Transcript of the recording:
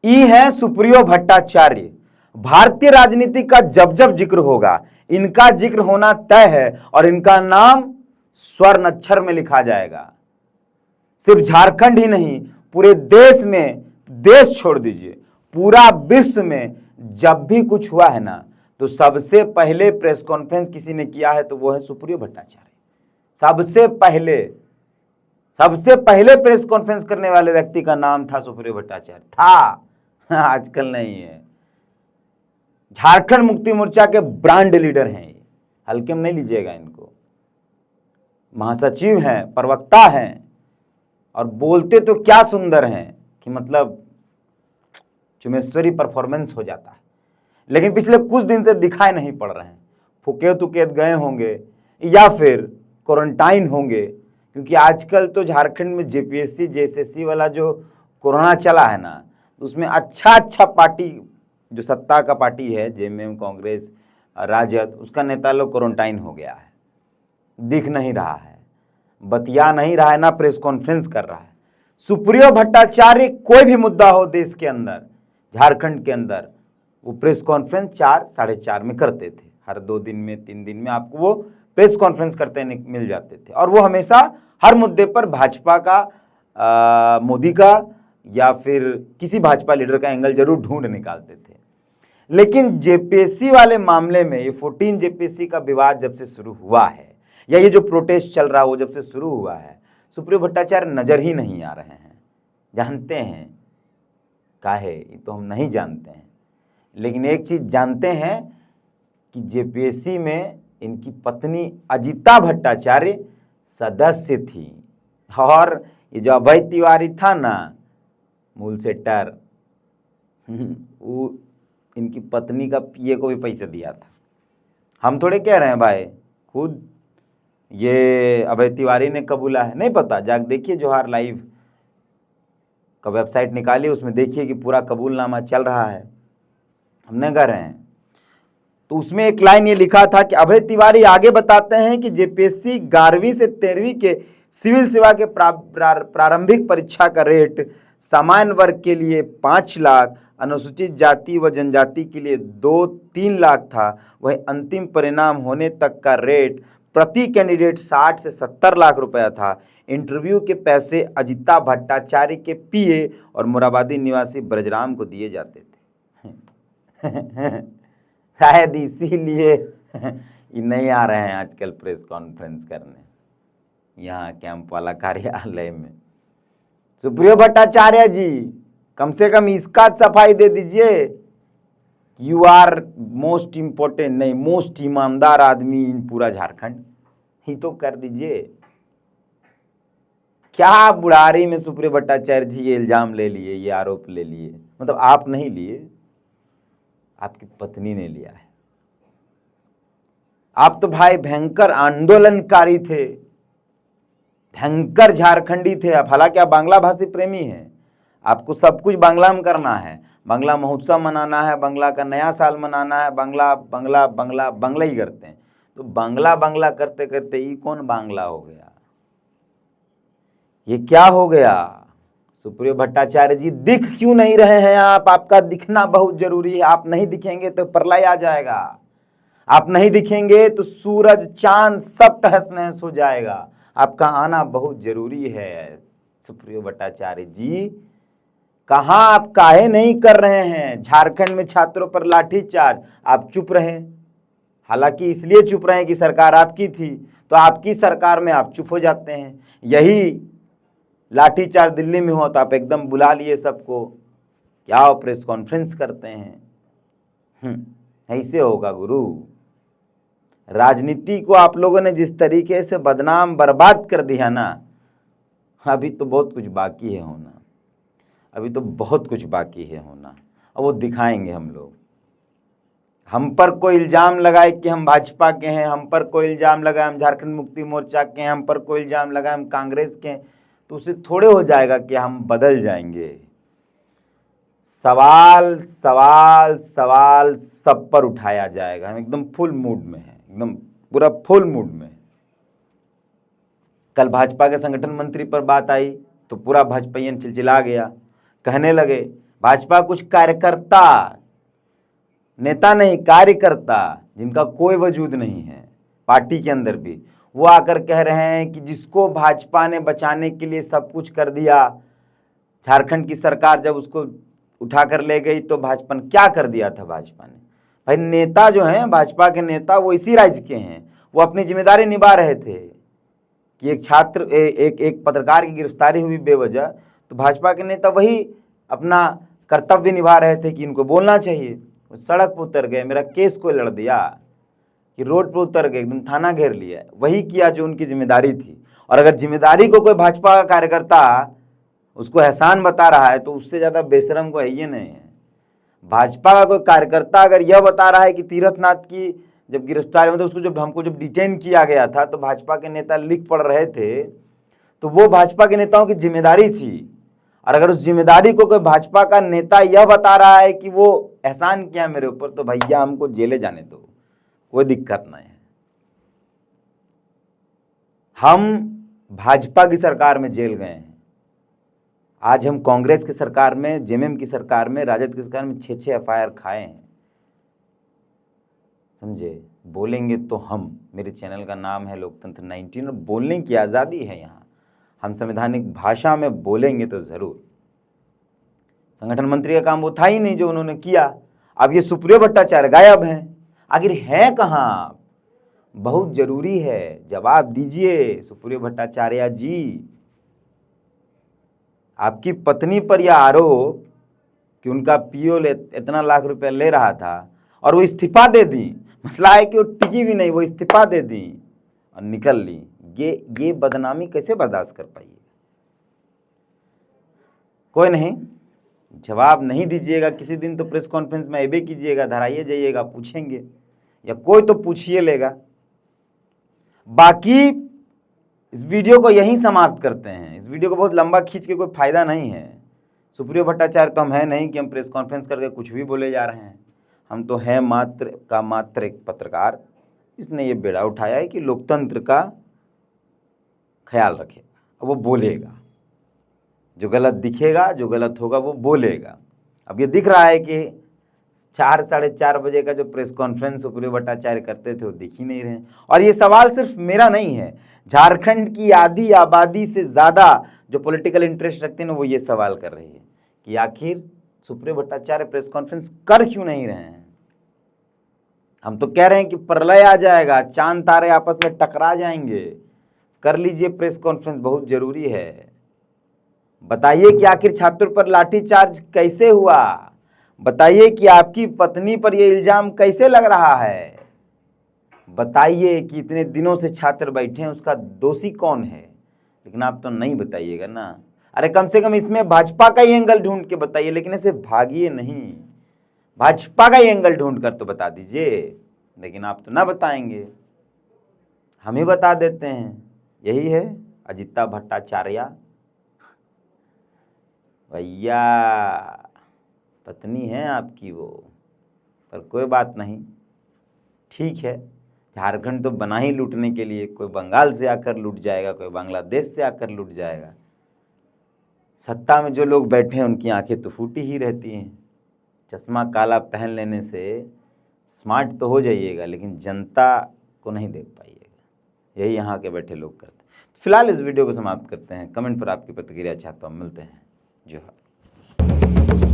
ई है सुप्रियो भट्टाचार्य। भारतीय राजनीति का जब जब जिक्र होगा इनका जिक्र होना तय है और इनका नाम स्वर्ण अक्षर में लिखा जाएगा। सिर्फ झारखंड ही नहीं, पूरे देश में, देश छोड़ दीजिए, पूरा विश्व में जब भी कुछ हुआ है ना तो सबसे पहले प्रेस कॉन्फ्रेंस किसी ने किया है तो वो है सुप्रियो भट्टाचार्य। सबसे पहले प्रेस कॉन्फ्रेंस करने वाले व्यक्ति का नाम था सुप्रियो भट्टाचार्य था। आजकल नहीं है। झारखंड मुक्ति मोर्चा के ब्रांड लीडर हैं, ये हल्के में नहीं लीजिएगा इनको। महासचिव हैं, प्रवक्ता हैं और बोलते तो क्या सुंदर हैं कि मतलब चुमेश्वरी परफॉर्मेंस हो जाता है। लेकिन पिछले कुछ दिन से दिखाई नहीं पड़ रहे हैं। फुकेत उकेत गए होंगे या फिर क्वारंटाइन होंगे, क्योंकि आजकल तो झारखंड में जेपीएससी जेएसएससी वाला जो कोरोना चला है ना, उसमें अच्छा पार्टी जो सत्ता का पार्टी है, जेएमएम, कांग्रेस, राजद, उसका नेता लोग क्वारंटाइन हो गया है, दिख नहीं रहा है, बतिया नहीं रहा है, ना प्रेस कॉन्फ्रेंस कर रहा है। सुप्रियो भट्टाचार्य कोई भी मुद्दा हो देश के अंदर, झारखंड के अंदर, वो प्रेस कॉन्फ्रेंस 4 साढ़े 4 में करते थे। हर 2 दिन में 3 दिन में आपको वो प्रेस कॉन्फ्रेंस करते मिल जाते थे और वो हमेशा हर मुद्दे पर भाजपा का, मोदी का या फिर किसी भाजपा लीडर का एंगल जरूर ढूंढ निकालते थे। लेकिन जेपीएससी वाले मामले में, ये 14 जेपीएससी का विवाद जब से शुरू हुआ है या ये जो प्रोटेस्ट चल रहा है वो जब से शुरू हुआ है, सुप्रियो भट्टाचार्य नजर ही नहीं आ रहे हैं। जानते हैं काहे, ये तो हम नहीं जानते हैं, लेकिन एक चीज जानते हैं कि जेपीएससी में इनकी पत्नी अजिता भट्टाचार्य सदस्य थी और ये जो अभय तिवारी था ना, मूल सेटर, वो इनकी पत्नी का पीए को भी पैसे दिया था। हम थोड़े कह रहे हैं भाई, खुद ये अभय तिवारी ने कबूला है। नहीं पता, जाके देखिए जोहार लाइव का वेबसाइट निकालिए, उसमें देखिए कि पूरा कबूलनामा चल रहा है, हम नहीं कह रहे हैं। तो उसमें एक लाइन ये लिखा था कि अभय तिवारी आगे बताते हैं कि जेपीएससी 11वीं से 13वीं के सिविल सेवा के प्रारंभिक परीक्षा का रेट सामान्य वर्ग के लिए 5 लाख, अनुसूचित जाति व जनजाति के लिए 2-3 लाख था। वही अंतिम परिणाम होने तक का रेट प्रति कैंडिडेट 60 से 70 लाख रुपया था। इंटरव्यू के पैसे अजिता भट्टाचार्य के पीए और मोराबादी निवासी ब्रजराम को दिए जाते थे। शायद इसीलिए ये नहीं आ रहे हैं आजकल प्रेस कॉन्फ्रेंस करने यहाँ कैंप वाला कार्यालय में। सुप्रियो भट्टाचार्य जी, कम से कम इसका सफाई दे दीजिए, यू आर मोस्ट इम्पोर्टेंट, नहीं मोस्ट ईमानदार आदमी इन पूरा झारखंड, ही तो कर दीजिए। क्या बुढ़ारी में सुप्रियो भट्टाचार्य जी ये इल्जाम ले लिए, ये आरोप ले लिए, मतलब आप नहीं लिए, आपकी पत्नी ने लिया है। आप तो भाई भयंकर आंदोलनकारी थे, भयंकर झारखंडी थे आप। हालांकि आप बांग्ला भाषी प्रेमी हैं, आपको सब कुछ बांग्ला में करना है, बांग्ला महोत्सव मनाना है, बांग्ला का नया साल मनाना है, बांग्ला बांग्ला बांग्ला बांग्ला ही करते हैं। तो बांग्ला करते करते ये कौन बांग्ला हो गया, ये क्या हो गया? सुप्रियो भट्टाचार्य जी दिख क्यों नहीं रहे हैं आप? आपका दिखना बहुत जरूरी है। आप नहीं दिखेंगे तो प्रलय आ जाएगा, आप नहीं दिखेंगे तो सूरज चांद सब तहस नहस हो जाएगा। आपका आना बहुत जरूरी है। सुप्रियो भट्टाचार्य जी, कहां आप काहे नहीं कर रहे हैं? झारखंड में छात्रों पर लाठीचार्ज, आप चुप रहे। हालांकि इसलिए चुप रहे कि सरकार आपकी थी, तो आपकी सरकार में आप चुप हो जाते हैं। यही लाठीचार्ज दिल्ली में हुआ तो आप एकदम बुला लिए सबको, क्या प्रेस कॉन्फ्रेंस करते हैं। ऐसे होगा गुरु। राजनीति को आप लोगों ने जिस तरीके से बदनाम बर्बाद कर दिया ना, अभी तो बहुत कुछ बाकी है होना, अभी तो बहुत कुछ बाकी है होना, और वो दिखाएंगे हम लोग। हम पर कोई इल्ज़ाम लगाए कि हम भाजपा के हैं, हम पर कोई इल्ज़ाम लगाए हम झारखंड मुक्ति मोर्चा के हैं, हम पर कोई इल्ज़ाम लगाए हम कांग्रेस के हैं, तो उससे थोड़े हो जाएगा कि हम बदल जाएंगे। सवाल सवाल सवाल सब पर उठाया जाएगा। हम एकदम फुल मूड में हैं, एकदम पूरा फुल मूड में। कल भाजपा के संगठन मंत्री पर बात आई तो पूरा भाजपाइयन चिलचिला गया, कहने लगे भाजपा कुछ कार्यकर्ता, नेता नहीं कार्यकर्ता, जिनका कोई वजूद नहीं है पार्टी के अंदर भी, वो आकर कह रहे हैं कि जिसको भाजपा ने बचाने के लिए सब कुछ कर दिया, झारखंड की सरकार जब उसको उठाकर ले गई तो भाजपा ने क्या कर दिया था। भाजपा ने, भाई नेता जो हैं भाजपा के नेता वो इसी राज्य के हैं, वो अपनी जिम्मेदारी निभा रहे थे कि एक छात्र एक पत्रकार की गिरफ्तारी हुई बेवजह, तो भाजपा के नेता वही अपना कर्तव्य निभा रहे थे कि इनको बोलना चाहिए। वो सड़क पर उतर गए, मेरा केस कोई लड़ दिया, कि रोड पर उतर गए, एकदम थाना घेर लिया, वही किया जो उनकी जिम्मेदारी थी। और अगर जिम्मेदारी को कोई भाजपा का कार्यकर्ता उसको एहसान बता रहा है तो उससे ज़्यादा बेशरम को है ये नहीं है। भाजपा का कोई कार्यकर्ता अगर यह बता रहा है कि तीरथनाथ की जब गिरफ्तारी मतलब उसको हमको जब डिटेन किया गया था तो भाजपा के नेता लिख पढ़ रहे थे, तो वो भाजपा के नेताओं की जिम्मेदारी थी। और अगर उस जिम्मेदारी को कोई भाजपा का नेता यह बता रहा है कि वो एहसान किया मेरे ऊपर, तो भैया हमको जेले जाने दो, कोई दिक्कत नहीं है। हम भाजपा की सरकार में जेल गए हैं, आज हम कांग्रेस की सरकार में, जेएमएम की सरकार में, राजद की सरकार में 6-6 एफआईआर खाए हैं, समझे। बोलेंगे तो हम, मेरे चैनल का नाम है लोकतंत्र 19 और बोलने की आज़ादी है यहाँ, हम संवैधानिक भाषा में बोलेंगे तो ज़रूर। संगठन मंत्री का काम वो था ही नहीं जो उन्होंने किया। अब ये सुप्रियो भट्टाचार्य गायब हैं, आखिर हैं कहाँ, बहुत जरूरी है, जवाब दीजिए सुप्रियो भट्टाचार्य जी। आपकी पत्नी पर यह आरोप कि उनका पीओ इतना लाख रुपए ले रहा था और वो इस्तीफा दे दी, मसला है कि वो टिकी भी नहीं, वो इस्तीफा दे दी और निकल ली, ये बदनामी कैसे बर्दाश्त कर पाइए। कोई नहीं, जवाब नहीं दीजिएगा किसी दिन तो प्रेस कॉन्फ्रेंस में ऐबे कीजिएगा, धराइए जाइएगा, पूछेंगे या कोई तो पूछिए लेगा। बाकी इस वीडियो को यहीं समाप्त करते हैं, इस वीडियो को बहुत लंबा खींच के कोई फायदा नहीं है। सुप्रियो भट्टाचार्य तो हम हैं नहीं कि हम प्रेस कॉन्फ्रेंस करके कुछ भी बोले जा रहे हैं, हम तो हैं मात्र एक पत्रकार, इसने ये बेड़ा उठाया है कि लोकतंत्र का ख्याल रखेगा, वो बोलेगा, जो गलत दिखेगा, जो गलत होगा वो बोलेगा। अब ये दिख रहा है कि 4-4:30 बजे का जो प्रेस कॉन्फ्रेंस सुप्रियो भट्टाचार्य करते थे वो दिख ही नहीं रहे। और ये सवाल सिर्फ मेरा नहीं है, झारखंड की आधी आबादी से ज़्यादा जो पॉलिटिकल इंटरेस्ट रखते हैं वो ये सवाल कर रही है कि आखिर सुप्रियो भट्टाचार्य प्रेस कॉन्फ्रेंस कर क्यों नहीं रहे हैं। हम तो कह रहे हैं कि प्रलय आ जाएगा, चांद तारे आपस में टकरा जाएंगे, कर लीजिए प्रेस कॉन्फ्रेंस, बहुत जरूरी है। बताइए कि आखिर छात्रों पर लाठीचार्ज कैसे हुआ, बताइए कि आपकी पत्नी पर यह इल्जाम कैसे लग रहा है, बताइए कि इतने दिनों से छात्र बैठे हैं उसका दोषी कौन है। लेकिन आप तो नहीं बताइएगा ना। अरे कम से कम इसमें भाजपा का ही एंगल ढूंढ के बताइए, लेकिन ऐसे भागिए नहीं, भाजपा का ही एंगल ढूंढ कर तो बता दीजिए। लेकिन आप तो ना बताएंगे, हम ही बता देते हैं। यही है अजिता भट्टाचार्य भैया, पत्नी है आपकी वो, पर कोई बात नहीं, ठीक है। झारखंड तो बना ही लूटने के लिए, कोई बंगाल से आकर लूट जाएगा, कोई बांग्लादेश से आकर लूट जाएगा। सत्ता में जो लोग बैठे हैं उनकी आंखें तो फूटी ही रहती हैं। चश्मा काला पहन लेने से स्मार्ट तो हो जाइएगा, लेकिन जनता को नहीं देख पाइएगा। यही यहाँ के बैठे लोग करते हैं। फिलहाल इस वीडियो को समाप्त करते हैं। कमेंट पर आपकी प्रतिक्रिया चाहता हूँ, मिलते हैं। जो है